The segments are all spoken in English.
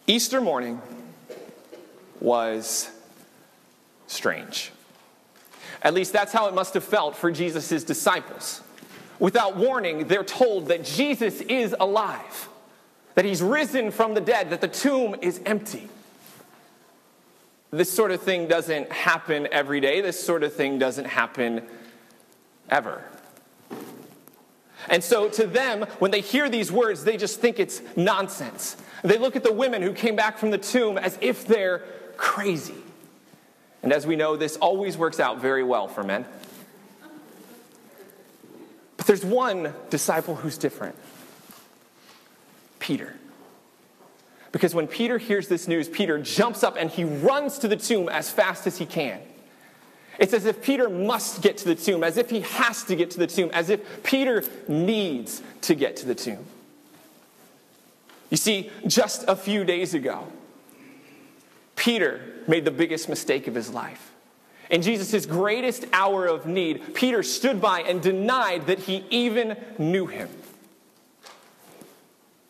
Easter morning was strange. At least that's how it must have felt for Jesus' disciples. Without warning, they're told that Jesus is alive, that he's risen from the dead, that the tomb is empty. This sort of thing doesn't happen every day. This sort of thing doesn't happen ever. And so to them, when they hear these words, they just think it's nonsense. They look at the women who came back from the tomb as if they're crazy. And as we know, this always works out very well for men. But there's one disciple who's different. Peter. Because when Peter hears this news, Peter jumps up and he runs to the tomb as fast as he can. It's as if Peter must get to the tomb, as if he has to get to the tomb, as if Peter needs to get to the tomb. You see, just a few days ago, Peter made the biggest mistake of his life. In Jesus' greatest hour of need, Peter stood by and denied that he even knew him.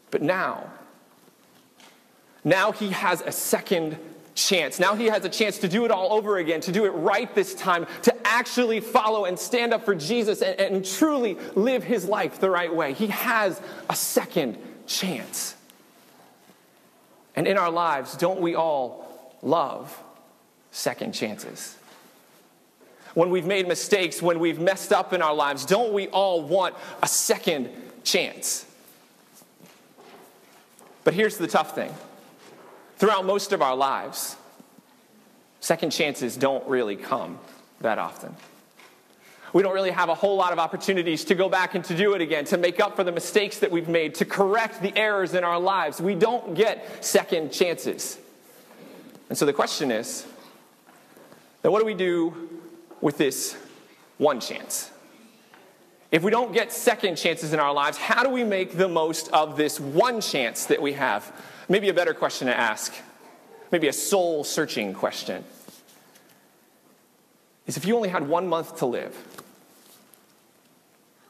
But now he has a second chance. Now he has a chance to do it all over again, to do it right this time, to actually follow and stand up for Jesus and truly live his life the right way. He has a second chance. And in our lives, don't we all love second chances? When we've made mistakes, when we've messed up in our lives, don't we all want a second chance? But here's the tough thing. Throughout most of our lives, second chances don't really come that often. We don't really have a whole lot of opportunities to go back and to do it again, to make up for the mistakes that we've made, to correct the errors in our lives. We don't get second chances. And so the question is, then what do we do with this one chance? If we don't get second chances in our lives, how do we make the most of this one chance that we have? Maybe a better question to ask, maybe a soul-searching question, is if you only had 1 month to live,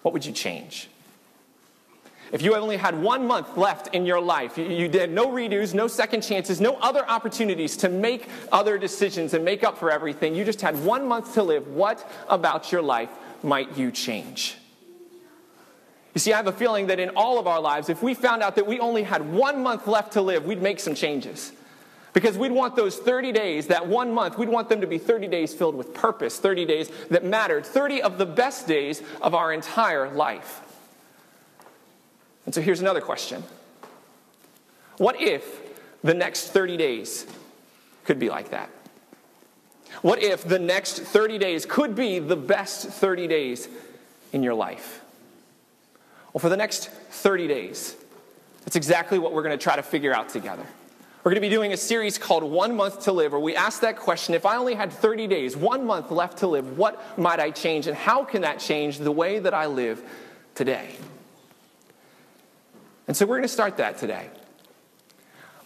what would you change? If you only had 1 month left in your life, you did no redos, no second chances, no other opportunities to make other decisions and make up for everything, you just had 1 month to live, what about your life might you change? You see, I have a feeling that in all of our lives, if we found out that we only had 1 month left to live, we'd make some changes. Because we'd want those 30 days, that 1 month, we'd want them to be 30 days filled with purpose, 30 days that mattered, 30 of the best days of our entire life. And so here's another question. What if the next 30 days could be like that? What if the next 30 days could be the best 30 days in your life? Well, for the next 30 days, that's exactly what we're going to try to figure out together. We're going to be doing a series called 1 Month to Live, where we ask that question, if I only had 30 days, 1 month left to live, what might I change, and how can that change the way that I live today? And so we're going to start that today.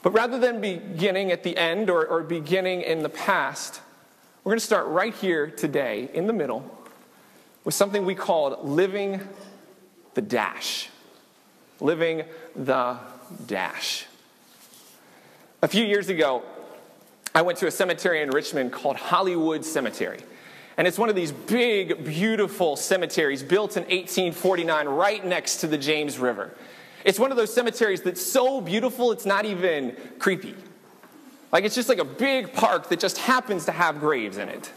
But rather than beginning at the end or beginning in the past, we're going to start right here today, in the middle, with something we called living the dash. Living the dash. A few years ago, I went to a cemetery in Richmond called Hollywood Cemetery. And it's one of these big, beautiful cemeteries built in 1849 right next to the James River. It's one of those cemeteries that's so beautiful it's not even creepy. Like it's just like a big park that just happens to have graves in it.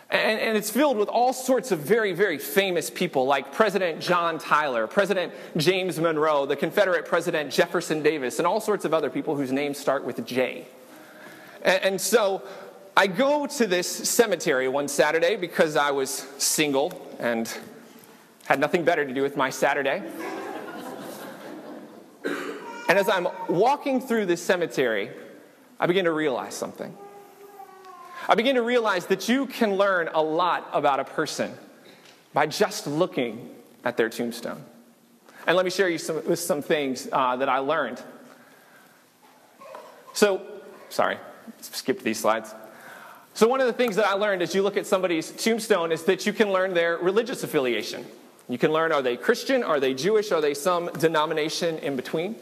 And it's filled with all sorts of very, very famous people like President John Tyler, President James Monroe, the Confederate President Jefferson Davis, and all sorts of other people whose names start with J. And so I go to this cemetery one Saturday because I was single and had nothing better to do with my Saturday. And as I'm walking through this cemetery, I begin to realize something. I begin to realize that you can learn a lot about a person by just looking at their tombstone. And let me share you some things that I learned. Skip these slides. So one of the things that I learned as you look at somebody's tombstone is that you can learn their religious affiliation. You can learn, are they Christian, are they Jewish, are they some denomination in between?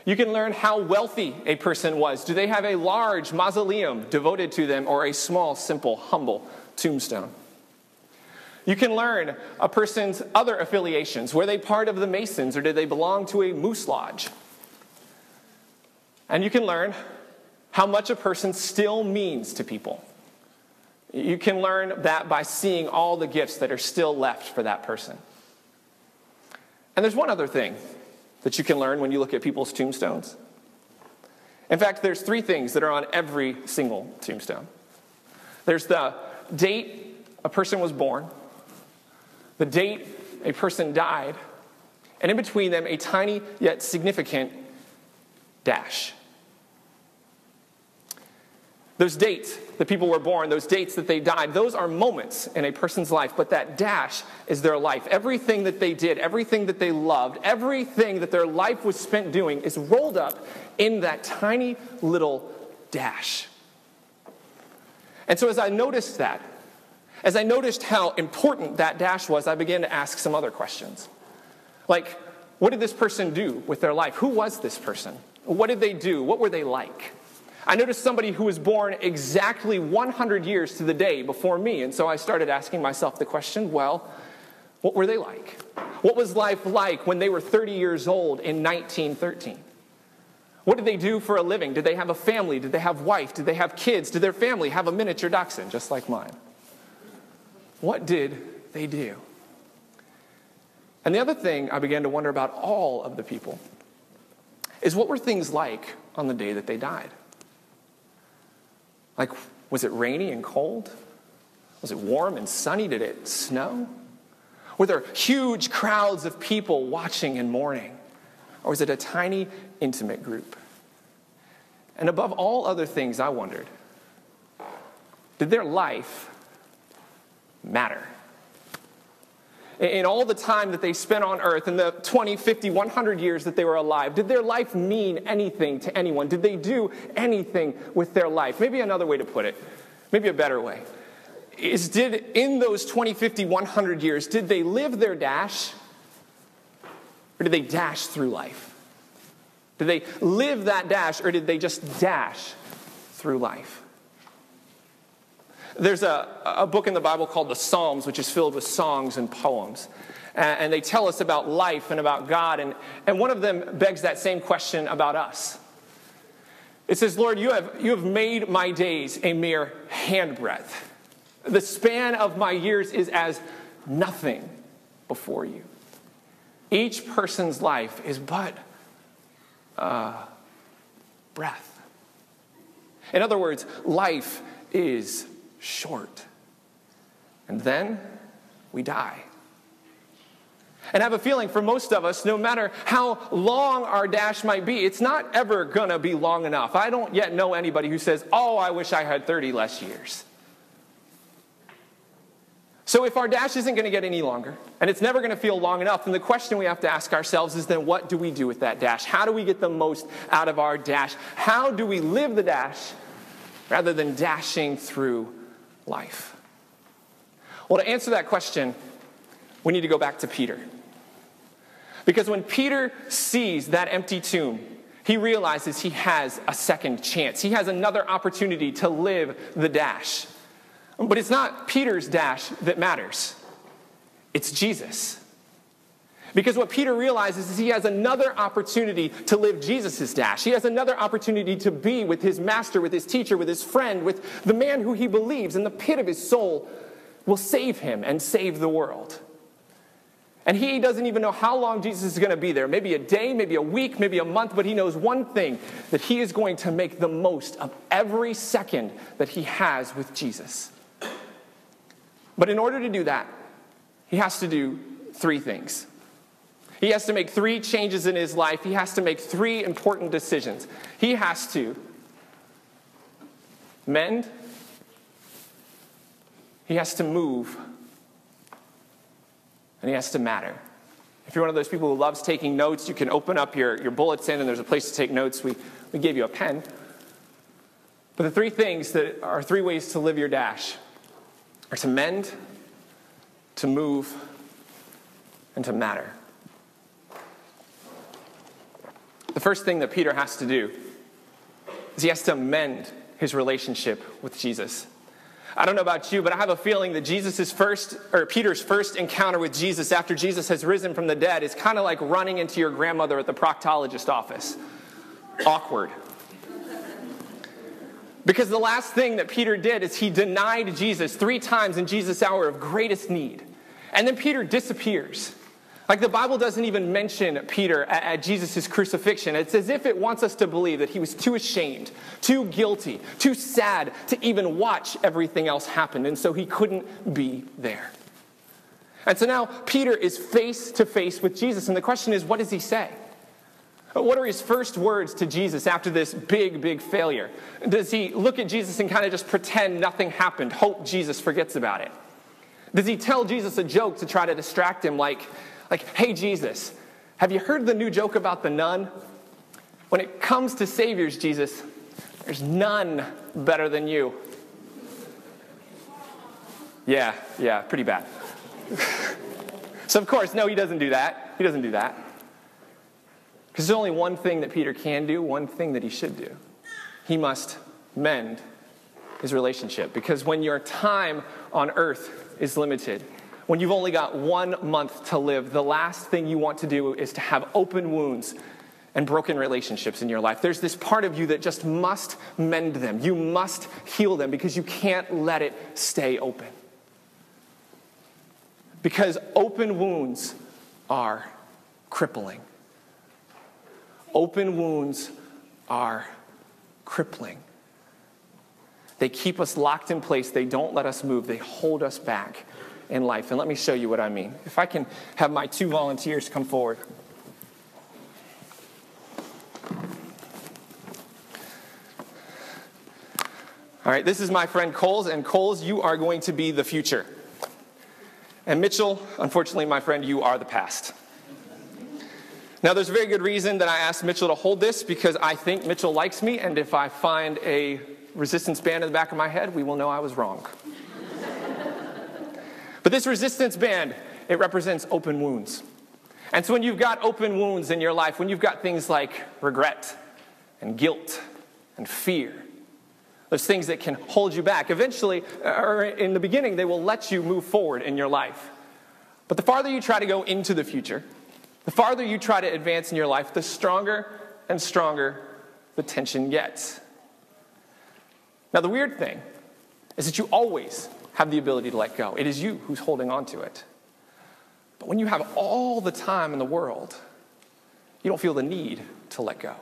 You can learn how wealthy a person was. Do they have a large mausoleum devoted to them or a small, simple, humble tombstone? You can learn a person's other affiliations. Were they part of the Masons or did they belong to a Moose Lodge? And you can learn how much a person still means to people. You can learn that by seeing all the gifts that are still left for that person. And there's one other thing that you can learn when you look at people's tombstones. In fact, there's 3 things that are on every single tombstone. There's the date a person was born, the date a person died, and in between them, a tiny yet significant dash. Those dates that people were born, those dates that they died, those are moments in a person's life, but that dash is their life. Everything that they did, everything that they loved, everything that their life was spent doing is rolled up in that tiny little dash. And so as I noticed that, as I noticed how important that dash was, I began to ask some other questions. Like, what did this person do with their life? Who was this person? What did they do? What were they like? I noticed somebody who was born exactly 100 years to the day before me, and so I started asking myself the question, well, what were they like? What was life like when they were 30 years old in 1913? What did they do for a living? Did they have a family? Did they have a wife? Did they have kids? Did their family have a miniature dachshund, just like mine? What did they do? And the other thing I began to wonder about all of the people is what were things like on the day that they died? Like, was it rainy and cold? Was it warm and sunny? Did it snow? Were there huge crowds of people watching and mourning? Or was it a tiny, intimate group? And above all other things, I wondered, did their life matter? In all the time that they spent on earth, in the 20, 50, 100 years that they were alive, did their life mean anything to anyone? Did they do anything with their life? Maybe another way to put it, maybe a better way, is in those 20, 50, 100 years, did they live their dash, or did they dash through life? Did they live that dash, or did they just dash through life? There's a book in the Bible called the Psalms, which is filled with songs and poems. And they tell us about life and about God. And one of them begs that same question about us. It says, Lord, you have made my days a mere handbreadth. The span of my years is as nothing before you. Each person's life is but breath. In other words, life is short. And then we die. And I have a feeling for most of us, no matter how long our dash might be, it's not ever going to be long enough. I don't yet know anybody who says, oh, I wish I had 30 less years. So if our dash isn't going to get any longer, and it's never going to feel long enough, then the question we have to ask ourselves is then what do we do with that dash? How do we get the most out of our dash? How do we live the dash rather than dashing through life? Well, to answer that question, we need to go back to Peter. Because when Peter sees that empty tomb, he realizes he has a second chance. He has another opportunity to live the dash. But it's not Peter's dash that matters. It's Jesus. Because what Peter realizes is he has another opportunity to live Jesus' dash. He has another opportunity to be with his master, with his teacher, with his friend, with the man who he believes in the pit of his soul will save him and save the world. And he doesn't even know how long Jesus is going to be there. Maybe a day, maybe a week, maybe a month, but he knows one thing, that he is going to make the most of every second that he has with Jesus. But in order to do that, he has to do 3 things. He has to make 3 changes in his life. He has to make 3 important decisions. He has to mend. He has to move. And he has to matter. If you're one of those people who loves taking notes, you can open up your bulletin and there's a place to take notes. We gave you a pen. But the 3 things that are 3 ways to live your dash are to mend, to move, and to matter. The first thing that Peter has to do is he has to mend his relationship with Jesus. I don't know about you, but I have a feeling that Peter's first encounter with Jesus after Jesus has risen from the dead is kind of like running into your grandmother at the proctologist office. Awkward. Because the last thing that Peter did is he denied Jesus 3 times in Jesus' hour of greatest need. And then Peter disappears. Like the Bible doesn't even mention Peter at Jesus' crucifixion. It's as if it wants us to believe that he was too ashamed, too guilty, too sad to even watch everything else happen. And so he couldn't be there. And so now Peter is face to face with Jesus. And the question is, what does he say? What are his first words to Jesus after this big, big failure? Does he look at Jesus and kind of just pretend nothing happened, hope Jesus forgets about it? Does he tell Jesus a joke to try to distract him like, hey, Jesus, have you heard the new joke about the nun? When it comes to saviors, Jesus, there's none better than you. Yeah, pretty bad. So, of course, no, he doesn't do that. He doesn't do that. Because there's only one thing that Peter can do, one thing that he should do. He must mend his relationship. Because when your time on earth is limited, when you've only got 1 month to live, the last thing you want to do is to have open wounds and broken relationships in your life. There's this part of you that just must mend them. You must heal them because you can't let it stay open. Because open wounds are crippling. Open wounds are crippling. They keep us locked in place. They don't let us move. They hold us back in life. And let me show you what I mean. If I can have my 2 volunteers come forward. All right, this is my friend Coles. And Coles, you are going to be the future. And Mitchell, unfortunately, my friend, you are the past. Now, there's a very good reason that I asked Mitchell to hold this, because I think Mitchell likes me, and if I find a resistance band in the back of my head, we will know I was wrong. But this resistance band, it represents open wounds. And so when you've got open wounds in your life, when you've got things like regret and guilt and fear, those things that can hold you back, eventually, or in the beginning, they will let you move forward in your life. But the farther you try to go into the future, the farther you try to advance in your life, the stronger and stronger the tension gets. Now, the weird thing is that you always have the ability to let go. It is you who's holding on to it. But when you have all the time in the world, you don't feel the need to let go.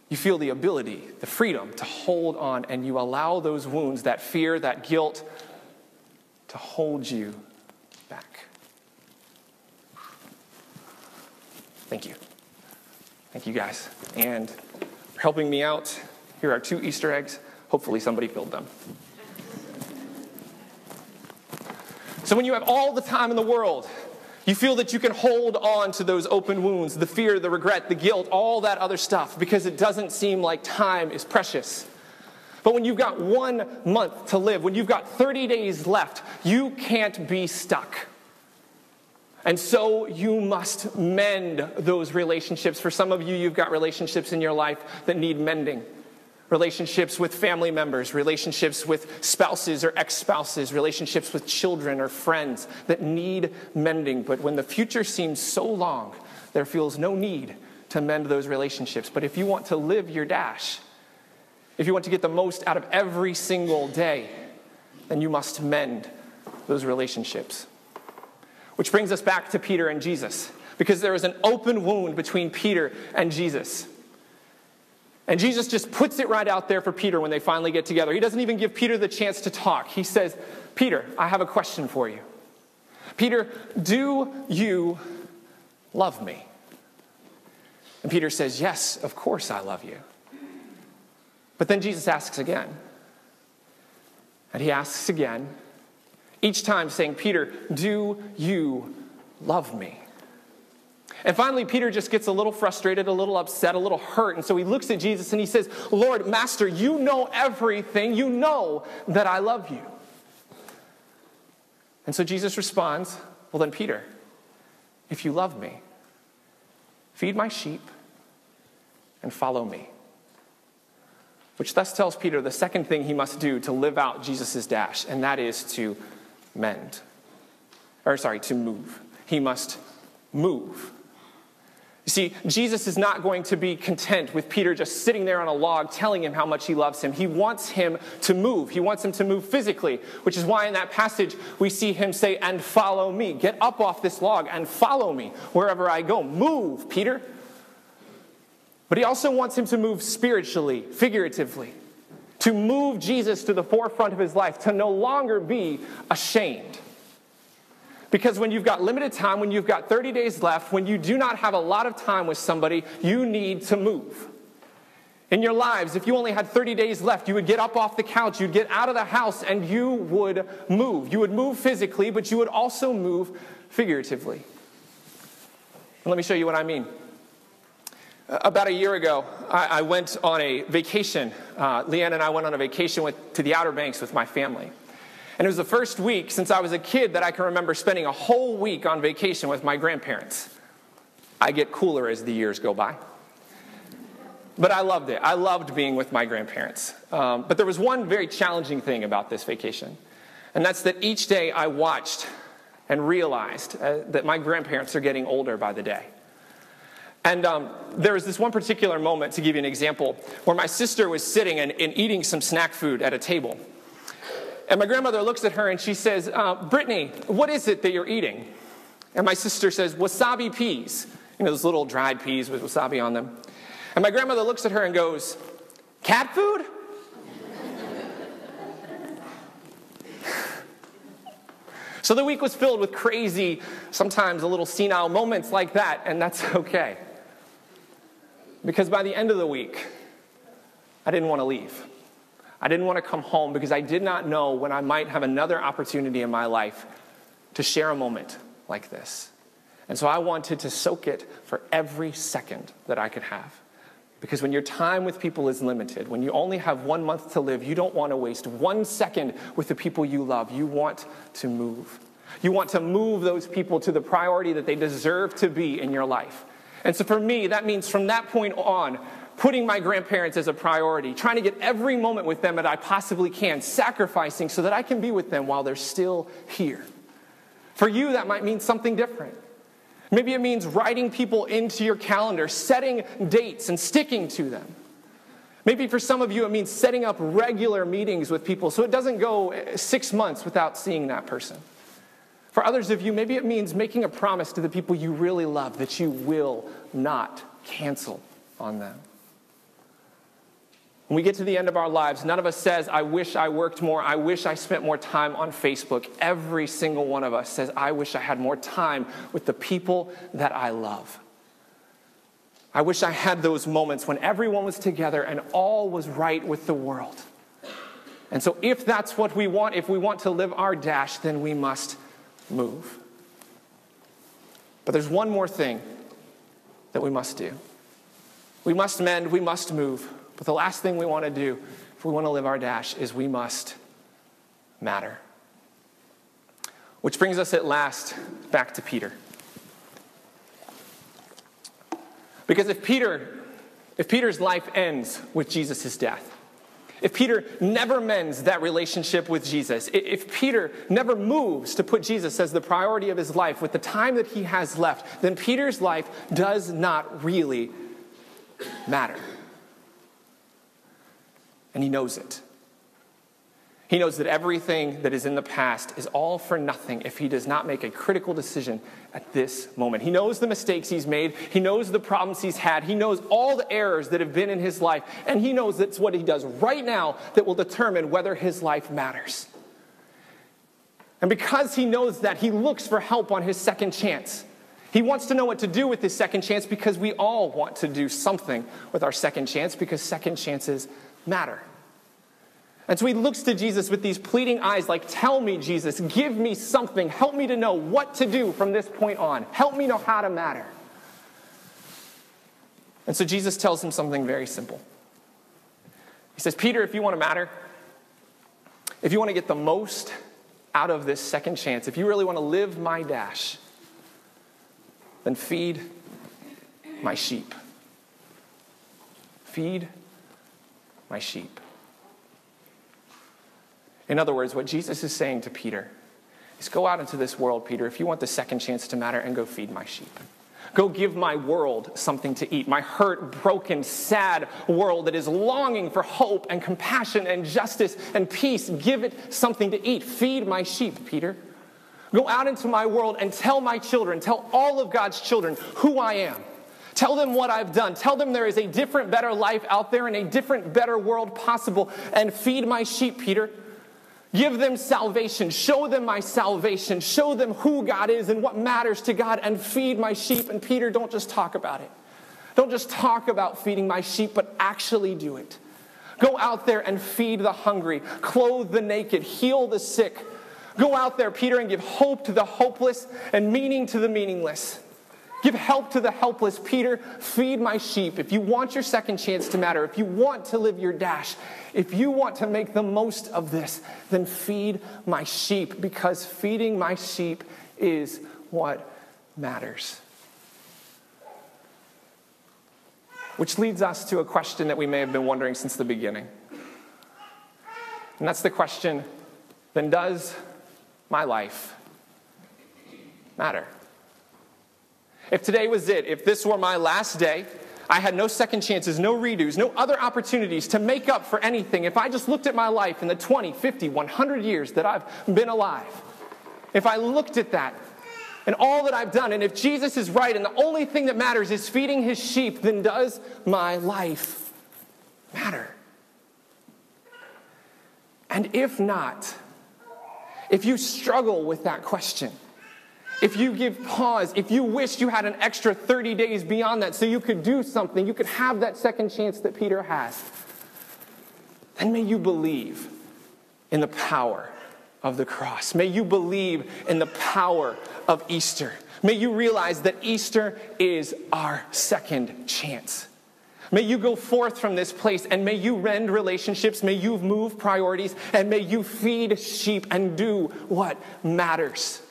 You feel the ability, the freedom to hold on, and you allow those wounds, that fear, that guilt, to hold you back. Thank you. Thank you, guys. And for helping me out, here are 2 Easter eggs. Hopefully somebody filled them. So when you have all the time in the world, you feel that you can hold on to those open wounds, the fear, the regret, the guilt, all that other stuff, because it doesn't seem like time is precious. But when you've got 1 month to live, when you've got 30 days left, you can't be stuck. And so you must mend those relationships. For some of you, you've got relationships in your life that need mending. Relationships with family members, relationships with spouses or ex-spouses, relationships with children or friends that need mending. But when the future seems so long, there feels no need to mend those relationships. But if you want to live your dash, if you want to get the most out of every single day, then you must mend those relationships. Which brings us back to Peter and Jesus, because there is an open wound between Peter and Jesus. And Jesus just puts it right out there for Peter when they finally get together. He doesn't even give Peter the chance to talk. He says, Peter, I have a question for you. Peter, do you love me? And Peter says, yes, of course I love you. But then Jesus asks again. And he asks again, each time saying, Peter, do you love me? And finally, Peter just gets a little frustrated, a little upset, a little hurt. And so he looks at Jesus and he says, Lord, Master, you know everything. You know that I love you. And so Jesus responds, well then, Peter, if you love me, feed my sheep, and follow me. Which thus tells Peter the second thing he must do to live out Jesus' dash, and that is to move. He must move. You see, Jesus is not going to be content with Peter just sitting there on a log telling him how much he loves him. He wants him to move. He wants him to move physically, which is why in that passage we see him say, and follow me. Get up off this log and follow me wherever I go. Move, Peter. But he also wants him to move spiritually, figuratively, to move Jesus to the forefront of his life, to no longer be ashamed. Because when you've got limited time, when you've got 30 days left, when you do not have a lot of time with somebody, you need to move. In your lives, if you only had 30 days left, you would get up off the couch, you'd get out of the house, and you would move. You would move physically, but you would also move figuratively. And let me show you what I mean. About a year ago, I went on a vacation. Leanne and I went on a vacation to the Outer Banks with my family. And it was the first week since I was a kid that I can remember spending a whole week on vacation with my grandparents. I get cooler as the years go by. But I loved it. I loved being with my grandparents. But there was one very challenging thing about this vacation. And that's that each day I watched and realized that my grandparents are getting older by the day. And there was this one particular moment, to give you an example, where my sister was sitting and eating some snack food at a table. And my grandmother looks at her and she says, Brittany, what is it that you're eating? And my sister says, wasabi peas. You know, those little dried peas with wasabi on them. And my grandmother looks at her and goes, cat food? So the week was filled with crazy, sometimes a little senile moments like that, and that's okay. Because by the end of the week, I didn't want to leave. I didn't want to come home because I did not know when I might have another opportunity in my life to share a moment like this. And so I wanted to soak it for every second that I could have. Because when your time with people is limited, when you only have 1 month to live, you don't want to waste 1 second with the people you love. You want to move. You want to move those people to the priority that they deserve to be in your life. And so for me, that means from that point on, putting my grandparents as a priority, trying to get every moment with them that I possibly can, sacrificing so that I can be with them while they're still here. For you, that might mean something different. Maybe it means writing people into your calendar, setting dates and sticking to them. Maybe for some of you, it means setting up regular meetings with people so it doesn't go 6 months without seeing that person. For others of you, maybe it means making a promise to the people you really love that you will not cancel on them. When we get to the end of our lives, none of us says, I wish I worked more, I wish I spent more time on Facebook. Every single one of us says, I wish I had more time with the people that I love. I wish I had those moments when everyone was together and all was right with the world. And so if that's what we want, if we want to live our dash, then we must move. But there's one more thing that we must do. We must mend, we must move. But the last thing we want to do, if we want to live our dash, is we must matter. Which brings us at last back to Peter. Because if Peter's life ends with Jesus' death, if Peter never mends that relationship with Jesus, if Peter never moves to put Jesus as the priority of his life with the time that he has left, then Peter's life does not really matter. And he knows it. He knows that everything that is in the past is all for nothing if he does not make a critical decision at this moment. He knows the mistakes he's made. He knows the problems he's had. He knows all the errors that have been in his life. And he knows that's what he does right now that will determine whether his life matters. And because he knows that, he looks for help on his second chance. He wants to know what to do with his second chance because we all want to do something with our second chance because second chances matter. And so he looks to Jesus with these pleading eyes like, tell me, Jesus, give me something. Help me to know what to do from this point on. Help me know how to matter. And so Jesus tells him something very simple. He says, Peter, if you want to matter, if you want to get the most out of this second chance, if you really want to live my dash, then feed my sheep. feed my sheep. In other words, what Jesus is saying to Peter is, go out into this world, Peter, if you want the second chance to matter, and go feed my sheep. Go give my world something to eat, my hurt, broken, sad world that is longing for hope and compassion and justice and peace. Give it something to eat. Feed my sheep, Peter. Go out into my world and tell my children, tell all of God's children who I am. Tell them what I've done. Tell them there is a different, better life out there and a different, better world possible. And feed my sheep, Peter. Give them salvation. Show them my salvation. Show them who God is and what matters to God, and feed my sheep. And Peter, don't just talk about it. Don't just talk about feeding my sheep, but actually do it. Go out there and feed the hungry, clothe the naked, heal the sick. Go out there, Peter, and give hope to the hopeless and meaning to the meaningless. Give help to the helpless. Peter, feed my sheep. If you want your second chance to matter, if you want to live your dash, if you want to make the most of this, then feed my sheep, because feeding my sheep is what matters. Which leads us to a question that we may have been wondering since the beginning. And that's the question, then does my life matter? If today was it, if this were my last day, I had no second chances, no redos, no other opportunities to make up for anything. If I just looked at my life in the 20, 50, 100 years that I've been alive, if I looked at that and all that I've done, and if Jesus is right and the only thing that matters is feeding his sheep, then does my life matter? And if not, if you struggle with that question, if you give pause, if you wish you had an extra 30 days beyond that so you could do something, you could have that second chance that Peter has, then may you believe in the power of the cross. May you believe in the power of Easter. May you realize that Easter is our second chance. May you go forth from this place, and may you rend relationships, may you move priorities, and may you feed sheep and do what matters.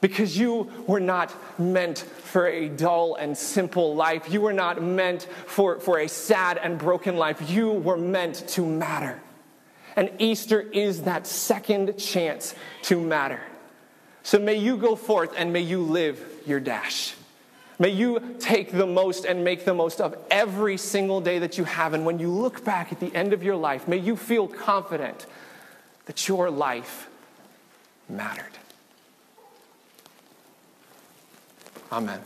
Because you were not meant for a dull and simple life. You were not meant for a sad and broken life. You were meant to matter. And Easter is that second chance to matter. So may you go forth and may you live your dash. May you take the most and make the most of every single day that you have. And when you look back at the end of your life, may you feel confident that your life mattered. Amen.